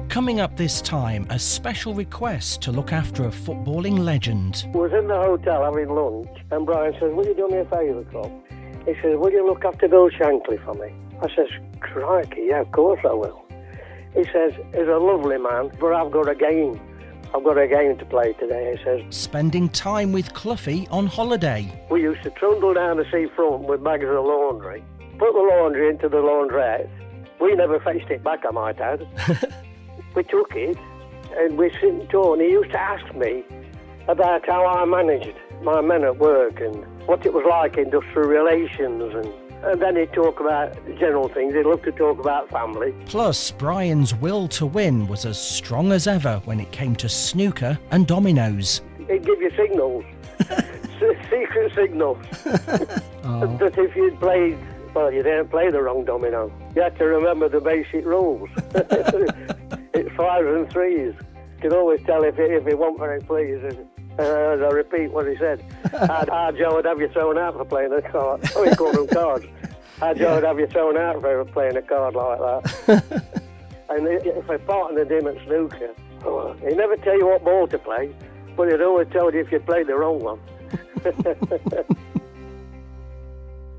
Coming up this time, a special request to look after a footballing legend. I was in the hotel having lunch, and Brian says, "Will you do me a favour, Clough?" He says, "Will you look after Bill Shankly for me?" I says, "Crikey, yeah, of course I will." He says, "He's a lovely man, but I've got a game. I've got a game to play today," he says. Spending time with Cloughie on holiday. We used to trundle down the seafront with bags of laundry, put the laundry into the laundrette. We never fetched it back, I might add. We took it, and we sit and talk, and he used to ask me about how I managed my men at work and what it was like, industrial relations, and then he'd talk about general things. He'd love to talk about family. Plus, Brian's will to win was as strong as ever when it came to snooker and dominoes. He'd give you signals, secret signals, that if you'd played, well, you didn't play the wrong domino. You had to remember the basic rules. It's 5s and 3s. You can always tell if he wasn't very pleased. As I repeat what he said, our Joe would have you thrown out for playing a card. Oh, he called them cards. Our Joe would have you thrown out for playing a card like that. And if a partner did him at snooker, he'd never tell you what ball to play, but he'd always tell you if you played the wrong one.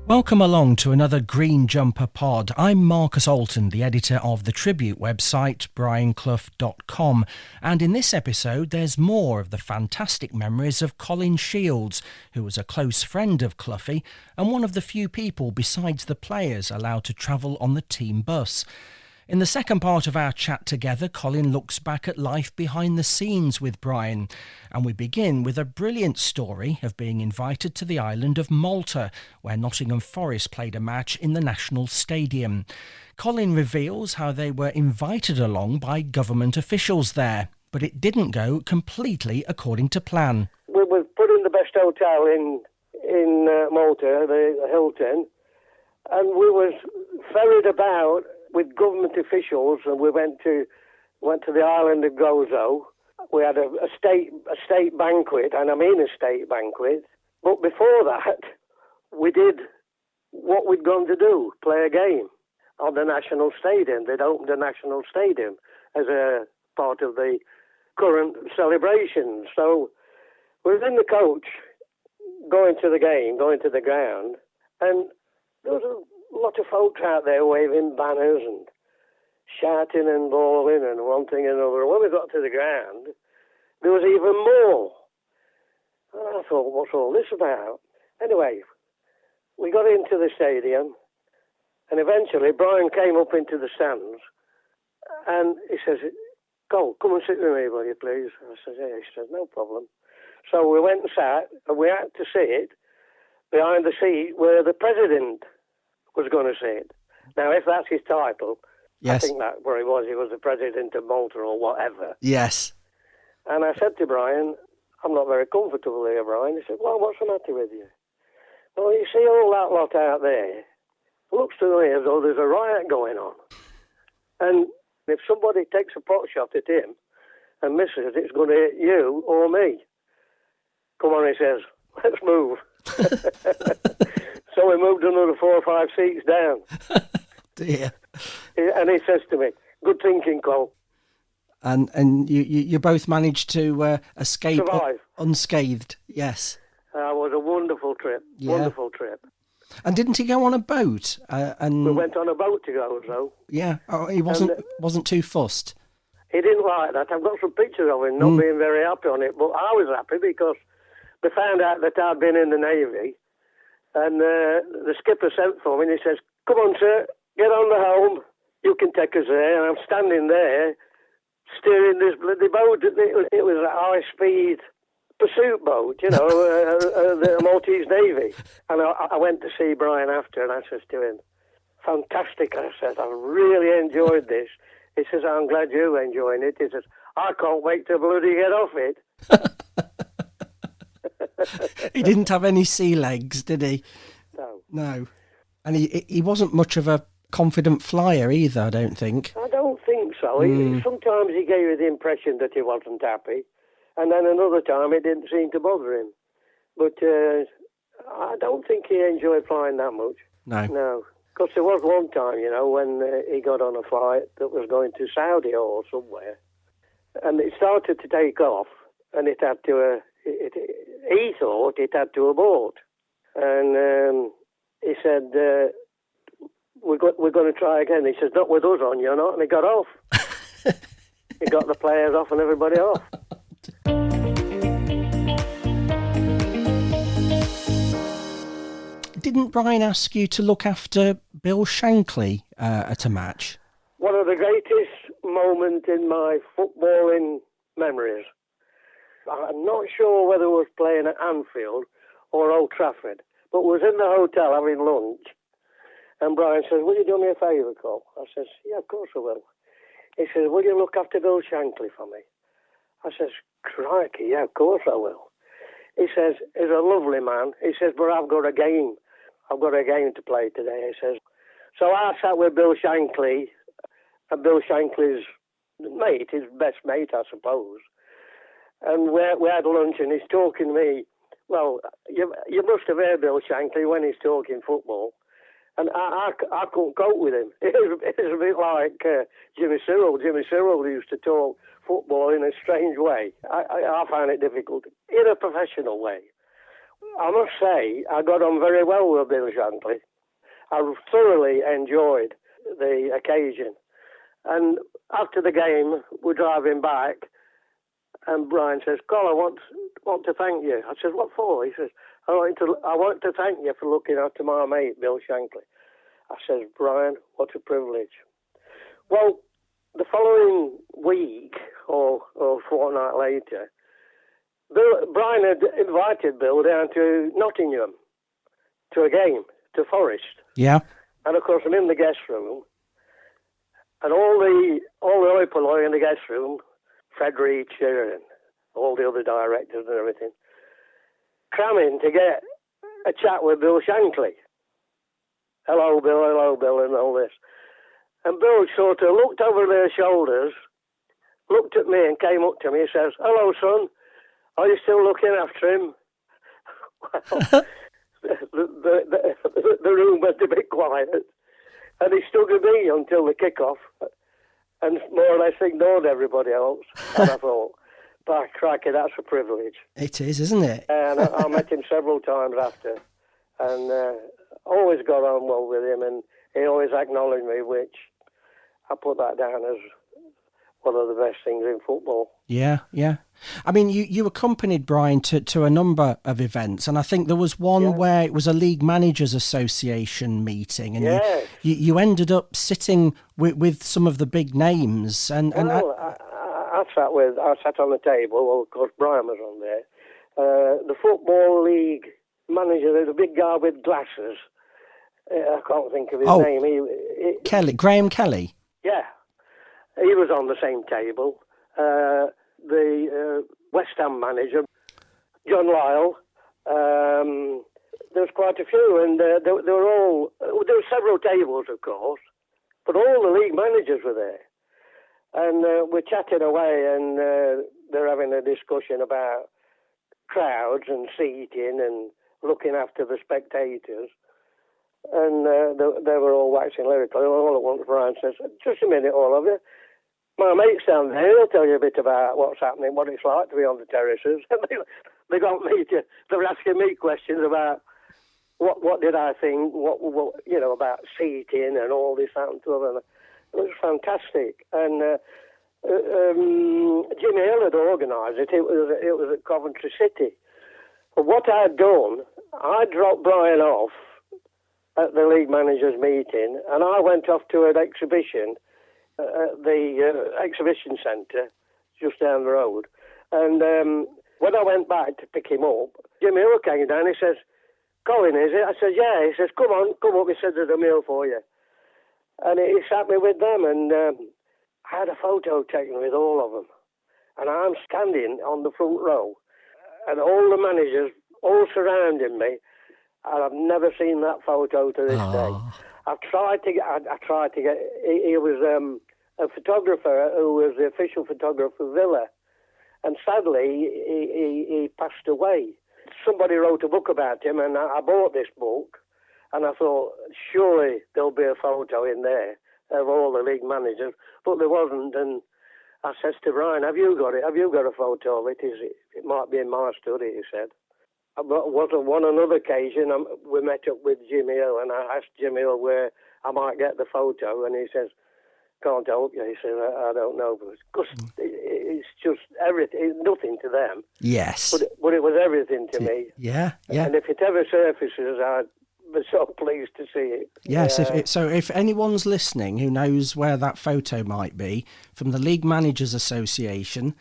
Welcome along to another Green Jumper pod. I'm Marcus Alton, the editor of the tribute website brianclough.com, and in this episode there's more of the fantastic memories of Colin Shields, who was a close friend of Cloughie and one of the few people besides the players allowed to travel on the team bus. In the second part of our chat together, Colin looks back at life behind the scenes with Brian, and we begin with a brilliant story of being invited to the island of Malta, where Nottingham Forest played a match in the National Stadium. Colin reveals how they were invited along by government officials there, but it didn't go completely according to plan. We were put in the best hotel in Malta, the Hilton, and we was ferried about with government officials, and we went to the island of Gozo. We had a state banquet, and I mean a state banquet. But before that, we did what we'd gone to do, play a game on the National Stadium. They'd opened the National Stadium as a part of the current celebrations. So we were in the coach, going to the game, going to the ground, and there was a lot of folks out there waving banners and shouting and bawling and one thing and another. When we got to the ground, there was even more. And I thought, what's all this about? Anyway, we got into the stadium, and eventually Brian came up into the stands, and he says, "Cole, come and sit with me, will you, please?" I said, "Yeah." He said, "No problem." So we went and sat, and we had to sit behind the seat where the president was going to sit. Now, if that's his title, yes. I think that's where he was. He was the president of Malta or whatever. Yes. And I said to Brian, "I'm not very comfortable here, Brian." He said, "Well, what's the matter with you?" "Well, you see all that lot out there. It looks to me as though there's a riot going on. And if somebody takes a pot shot at him and misses, it's going to hit you or me. Come on," he says, "let's move." So we moved another 4 or 5 seats down. Dear. And he says to me, "Good thinking, Cole." And you both managed to escape Survive. Unscathed, yes. It was a wonderful trip, wonderful trip. And didn't he go on a boat? And we went on a boat to go, though. Yeah, he wasn't too fussed. He didn't like that. I've got some pictures of him not being very happy on it, but I was happy because they found out that I'd been in the Navy, and the skipper sent for me and he says, "Come on, sir, get on the helm. You can take us there." And I'm standing there steering this bloody boat. It was a high-speed pursuit boat, the Maltese Navy. And I went to see Brian after, and I says to him, "Fantastic," I said. "I really enjoyed this." He says, "I'm glad you're enjoying it." He says, "I can't wait to bloody get off it." He didn't have any sea legs, did he? No. And he wasn't much of a confident flyer either, I don't think. I don't think so. Sometimes he gave you the impression that he wasn't happy, and then another time it didn't seem to bother him. But I don't think he enjoyed flying that much. No. Because there was one time, when he got on a flight that was going to Saudi or somewhere, and it started to take off, and it had to, he thought it had to abort. And he said, we're going to try again. He says, not with us on, you're not. And he got off. He got the players off and everybody off. Didn't Brian ask you to look after Bill Shankly at a match? One of the greatest moments in my footballing memories. I'm not sure whether it was playing at Anfield or Old Trafford, but was in the hotel having lunch. And Brian says, will you do me a favour, Cole? I says, yeah, of course I will. He says, will you look after Bill Shankly for me? I says, crikey, yeah, of course I will. He says, he's a lovely man. He says, but I've got a game. I've got a game to play today, he says. So I sat with Bill Shankly, and Bill Shankly's mate, his best mate, I suppose. And we had lunch, and he's talking to me. Well, you must have heard Bill Shankly when he's talking football. And I couldn't cope with him. It was a bit like Jimmy Cyril. Jimmy Cyril used to talk football in a strange way. I found it difficult in a professional way. I must say, I got on very well with Bill Shankly. I thoroughly enjoyed the occasion. And after the game, we're driving back, and Brian says, Col, I want to thank you. I said, what for? He says, I want to thank you for looking after my mate, Bill Shankly. I says, Brian, what a privilege. Well, the following week, or fortnight later, Brian had invited Bill down to Nottingham to a game, to Forest. Yeah. And of course, I'm in the guest room, and all the oi polloi in the guest room, Fred Reacher and all the other directors and everything, cramming to get a chat with Bill Shankly. Hello, Bill, and all this. And Bill sort of looked over their shoulders, looked at me and came up to me and says, hello, son, are you still looking after him? Well, the room went a bit quiet, and he stood with me until the kick-off and more or less ignored everybody else. And I thought, by crikey, that's a privilege. It is, isn't it? And I met him several times after, and always got on well with him, and he always acknowledged me, which I put that down as one of the best things in football. Yeah. I mean, you accompanied Brian to a number of events, and I think there was one where it was a League Managers Association meeting, and you ended up sitting with some of the big names. And I sat on the table. Well, of course, Brian was on there. The Football League manager, the big guy with glasses. I can't think of his name. Kelly, Graham Kelly. Yeah. He was on the same table. The West Ham manager, John Lyle. There was quite a few, and there were several tables, of course, but all the league managers were there. And we're chatting away, and they're having a discussion about crowds and seating and looking after the spectators. And they were all waxing lyrical. All at once, Brian says, just a minute, all of you. My mate's down there, he'll tell you a bit about what's happening, what it's like to be on the terraces. They got me they were asking me questions about what did I think, what about seating and all this, that and the other. It was fantastic. And Jimmy Hill had organised it. It was at Coventry City. But what I'd done, I dropped Brian off at the league managers meeting, and I went off to an exhibition at the exhibition centre just down the road. And when I went back to pick him up, Jimmy Hill came down. He says, Colin, is it? I said, yeah. He says, come up. He said, there's a meal for you. And he sat me with them, and I had a photo taken with all of them. And I'm standing on the front row, and all the managers all surrounding me. And I've never seen that photo to this day. I tried to get. He was a photographer who was the official photographer for Villa, and sadly he passed away. Somebody wrote a book about him, and I bought this book, And I thought, surely there'll be a photo in there of all the league managers, but there wasn't. And I says to Brian, have you got it? Have you got a photo of it? It might be in my study, he said. But on another occasion, we met up with Jimmy Hill, and I asked Jimmy Hill where I might get the photo, and he says, can't help you. He said, I don't know, because it's just everything. It's nothing to them. Yes. But it was everything to me. Yeah, yeah. And if it ever surfaces, I'd be so pleased to see it. Yes, if anyone's listening who knows where that photo might be, from the League Managers Association,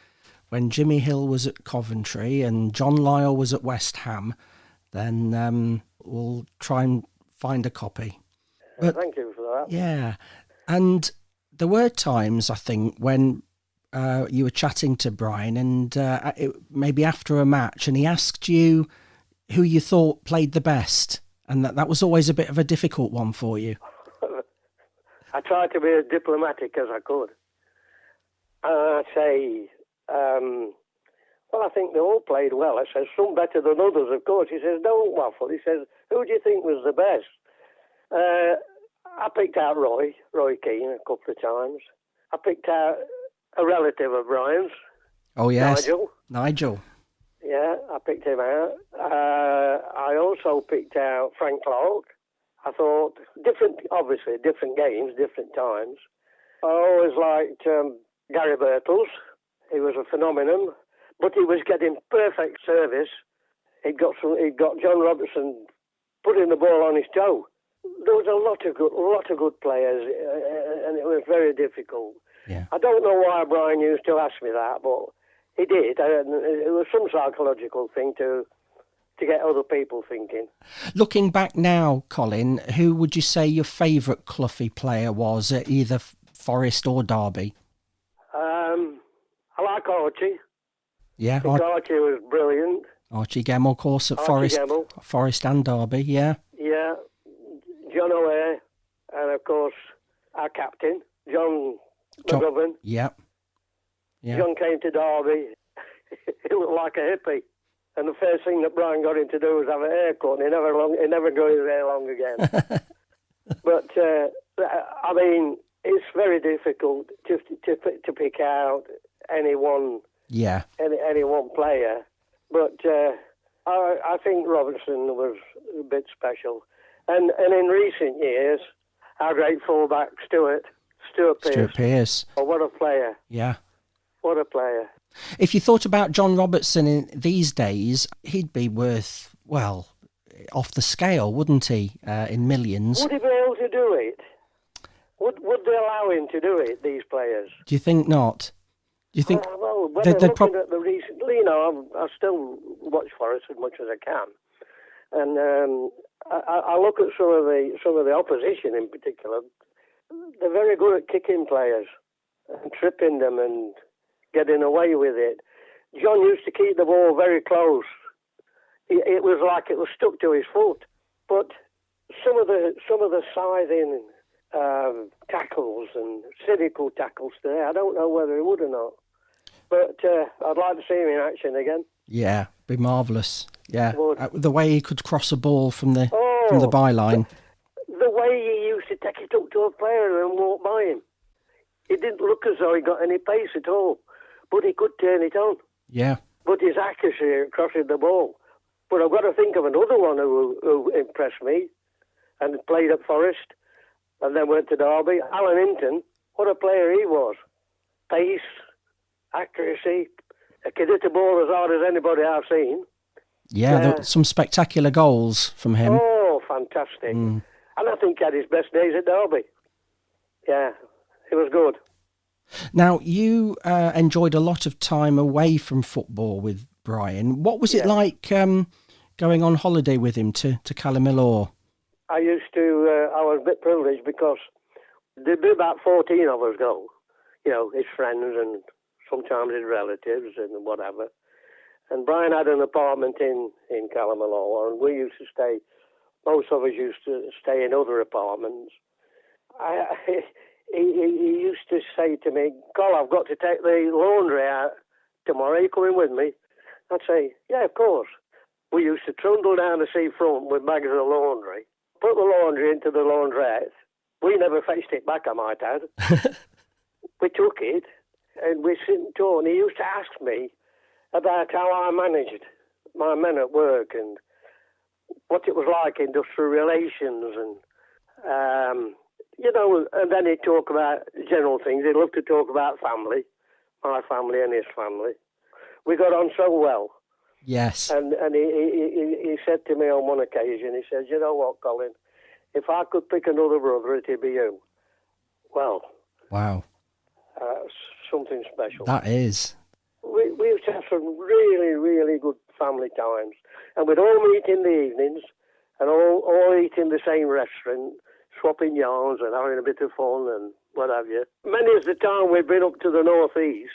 when Jimmy Hill was at Coventry and John Lyall was at West Ham, then we'll try and find a copy. But, thank you for that. Yeah, and there were times, I think, when you were chatting to Brian and maybe after a match, and he asked you who you thought played the best, and that was always a bit of a difficult one for you. I tried to be as diplomatic as I could. I'd say, well, I think they all played well. I said, some better than others, of course. He says, don't waffle. He says, who do you think was the best? I picked out Roy Keane a couple of times. I picked out a relative of Brian's. Oh, yes. Nigel. Yeah, I picked him out. I also picked out Frank Clark. I thought, obviously, different games, different times. I always liked Gary Birtles. He was a phenomenon, but he was getting perfect service. He'd got John Robertson putting the ball on his toe. There was a lot of good players, and it was very difficult. Yeah. I don't know why Brian used to ask me that, but he did. It was some psychological thing to get other people thinking. Looking back now, Colin, who would you say your favourite Cloughie player was at either Forest or Derby? I like Archie. Yeah, I think Archie was brilliant. Archie Gemmell, of course, at Gemmell. Forest and Derby, yeah. Yeah, John O'Hare, and of course our captain, John McGovern. Yeah. John came to Derby. He looked like a hippie. And the first thing that Brian got him to do was have a haircut, and he never grew his hair long again. But, I mean, it's very difficult to pick out any one player. But I think Robertson was a bit special. And in recent years, our great fullback, Stuart Pearce. Oh, what a player. Yeah. What a player. If you thought about John Robertson in these days, he'd be worth, well, off the scale, wouldn't he, in millions? Would he be able to do it? Would they allow him to do it, these players? Do you think not? Do you think... Well, when I'm looking at the recently, I still watch Forest as much as I can. And I look at some of the opposition in particular. They're very good at kicking players and tripping them and getting away with it. John used to keep the ball very close. It was like it was stuck to his foot. But some of the scything tackles and cynical tackles today, I don't know whether he would or not. But I'd like to see him in action again. Yeah, be marvellous. Yeah, the way he could cross a ball from the byline. The way he used to take it up to a player and walk by him. It didn't look as though he got any pace at all, but he could turn it on. Yeah. But his accuracy at crossing the ball. But I've got to think of another one who impressed me and played at Forest and then went to Derby. Alan Hinton, what a player he was. Pace, accuracy. He could hit the ball as hard as anybody I've seen. Yeah, there were some spectacular goals from him. Oh, fantastic. And I think he had his best days at Derby. Yeah, it was good. Now, you enjoyed a lot of time away from football with Brian. What was it like going on holiday with him to Callamilor? I was a bit privileged because there'd be about 14 of us go. You know, his friends and sometimes his relatives and whatever. And Brian had an apartment in Callamilor, and we used to stay, most of us used to stay in other apartments. He used to say to me, Col, I've got to take the laundry out tomorrow. Are you coming with me? I'd say, yeah, of course. We used to trundle down the seafront with bags of laundry put the laundry into the laundrette. We never fetched it back, I might add. We took it, and we sit and talk, and he used to ask me about how I managed my men at work and what it was like, industrial relations, and, and then he'd talk about general things. He'd love to talk about family, my family and his family. We got on so well. Yes. And he said to me on one occasion, he said, you know what, Colin, if I could pick another brother, it'd be you. Well. Wow. Something special. That is. We used to have some really, really good family times. And we'd all meet in the evenings and all eat in the same restaurant, swapping yarns and having a bit of fun and what have you. Many is the time we've been up to the northeast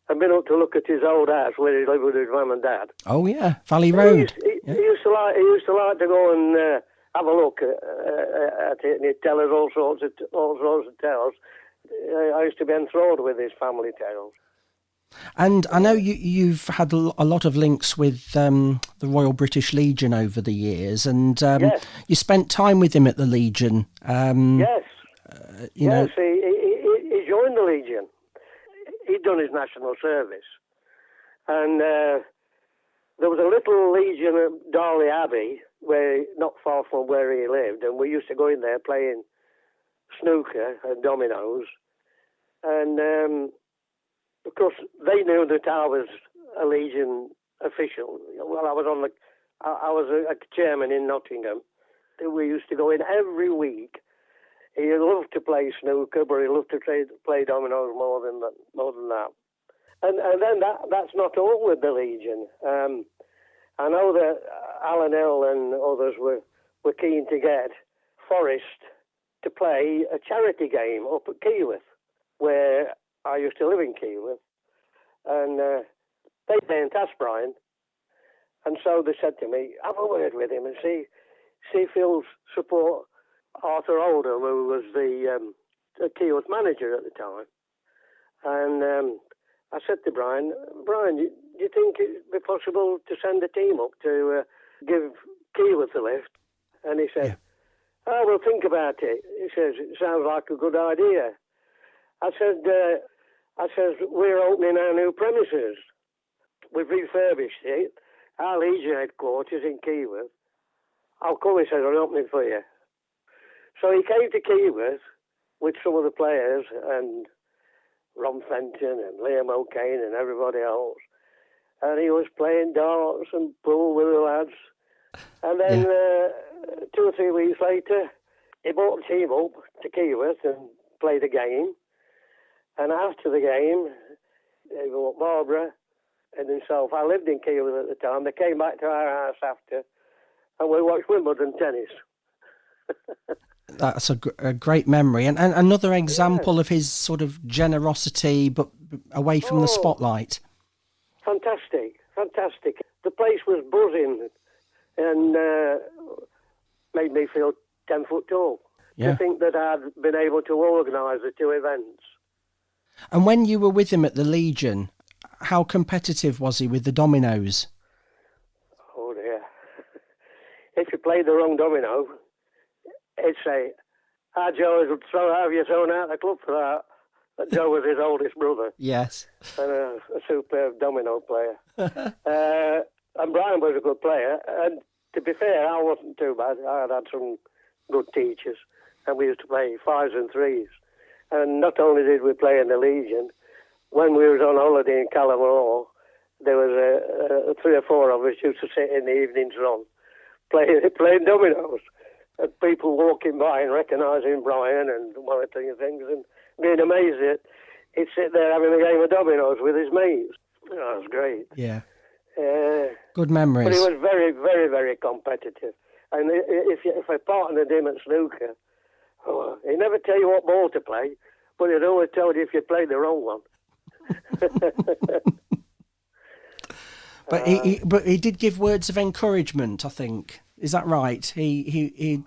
and been up to look at his old house where he lived with his mum and dad. Oh, yeah, Valley Road. He used to like to go and have a look at it, and he'd tell us all sorts of tales. I used to be enthralled with his family tales. And I know you've had a lot of links with the Royal British Legion over the years, and yes. You spent time with him at the Legion. Yes. Yes, he joined the Legion. He'd done his national service. And there was a little Legion at Darley Abbey, not far from where he lived, and we used to go in there playing snooker and dominoes. And of course, they knew that I was a Legion official. Well, I was a chairman in Nottingham. We used to go in every week. He loved to play snooker, but he loved to play dominoes more than that. And then that's not all with the Legion. I know that Alan Hill and others were keen to get Forest to play a charity game up at Keyworth, where I used to live in Keyworth. And they didn't ask Brian. And so they said to me, have a word with him and see if he'll support Arthur Oldham, who was the Keyworth manager at the time. And I said to Brian, do you think it'd be possible to send a team up to give Keyworth a lift? And he said, oh, we'll think about it. He says, it sounds like a good idea. I said, we're opening our new premises. We've refurbished it. Our Legion headquarters in Keyworth. I'll come, he says, I'll open it for you. So he came to Keyworth with some of the players and Ron Fenton and Liam O'Kane and everybody else. And he was playing darts and pool with the lads. And then 2 or 3 weeks later, he brought the team up to Keyworth and played a game. And after the game, they brought Barbara and himself. I lived in Keyworth at the time. They came back to our house after, and we watched Wimbledon tennis. That's a great memory. And another example of his sort of generosity, but away from the spotlight. Fantastic. The place was buzzing and made me feel 10 foot tall. To think that I'd been able to organise the 2 events. And when you were with him at the Legion, how competitive was he with the dominoes? Oh dear. If you played the wrong domino, he'd say, Joe, have you thrown out the club for that? But Joe was his oldest brother. Yes. And a superb domino player. And Brian was a good player. And to be fair, I wasn't too bad. I had some good teachers. And we used to play 5s and 3s. And not only did we play in the Legion, when we was on holiday in Calamore, there was 3 or 4 of us used to sit in the evenings on playing dominoes. And people walking by and recognising Brian and monitoring things and being amazed that he'd sit there having a game of dominoes with his mates. That was great. Yeah. Good memories. But he was very, very, very competitive. And if I partnered him at snooker, he'd never tell you what ball to play, but he'd always tell you if you played the wrong one. But he did give words of encouragement, I think. Is that right? He'd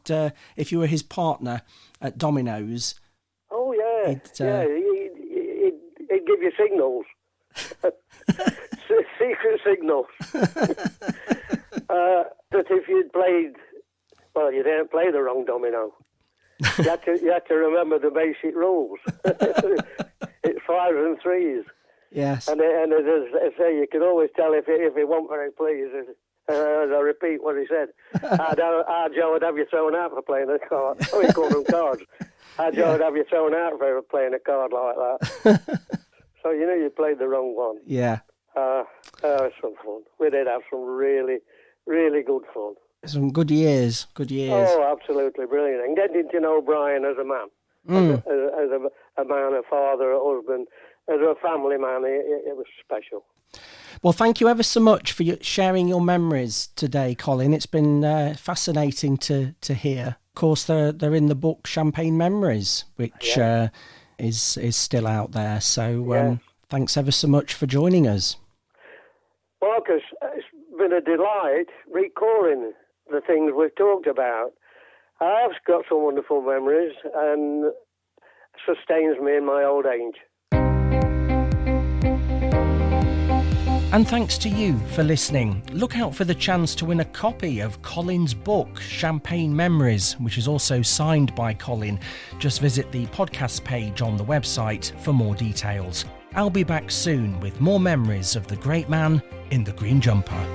if you were his partner at dominoes. Oh yeah, he'd give you signals, secret signals. That if you'd played Well, you didn't play the wrong domino. You had to remember the basic rules. It's 5s and 3s. Yes. And as I say, you can always tell if he wasn't very pleased. As I repeat what he said, our Joe would have you thrown out for playing a card. Oh, he called them cards. Our Joe would have you thrown out for playing a card like that. So you know you played the wrong one. Yeah. Some fun. We did have some really, really good fun. Some good years. Oh, absolutely brilliant. And getting to know Brian as a man, as a man, a father, a husband, as a family man, it was special. Well, thank you ever so much for sharing your memories today, Colin. It's been fascinating to hear. Of course, they're in the book Champagne Memories, which is still out there. So thanks ever so much for joining us. Marcus, it's been a delight recalling the things we've talked about. I've got some wonderful memories and sustains me in my old age. And thanks to you for listening. Look out for the chance to win a copy of Colin's book, Champagne Memories, which is also signed by Colin. Just visit the podcast page on the website for more details. I'll be back soon with more memories of the great man in the green jumper.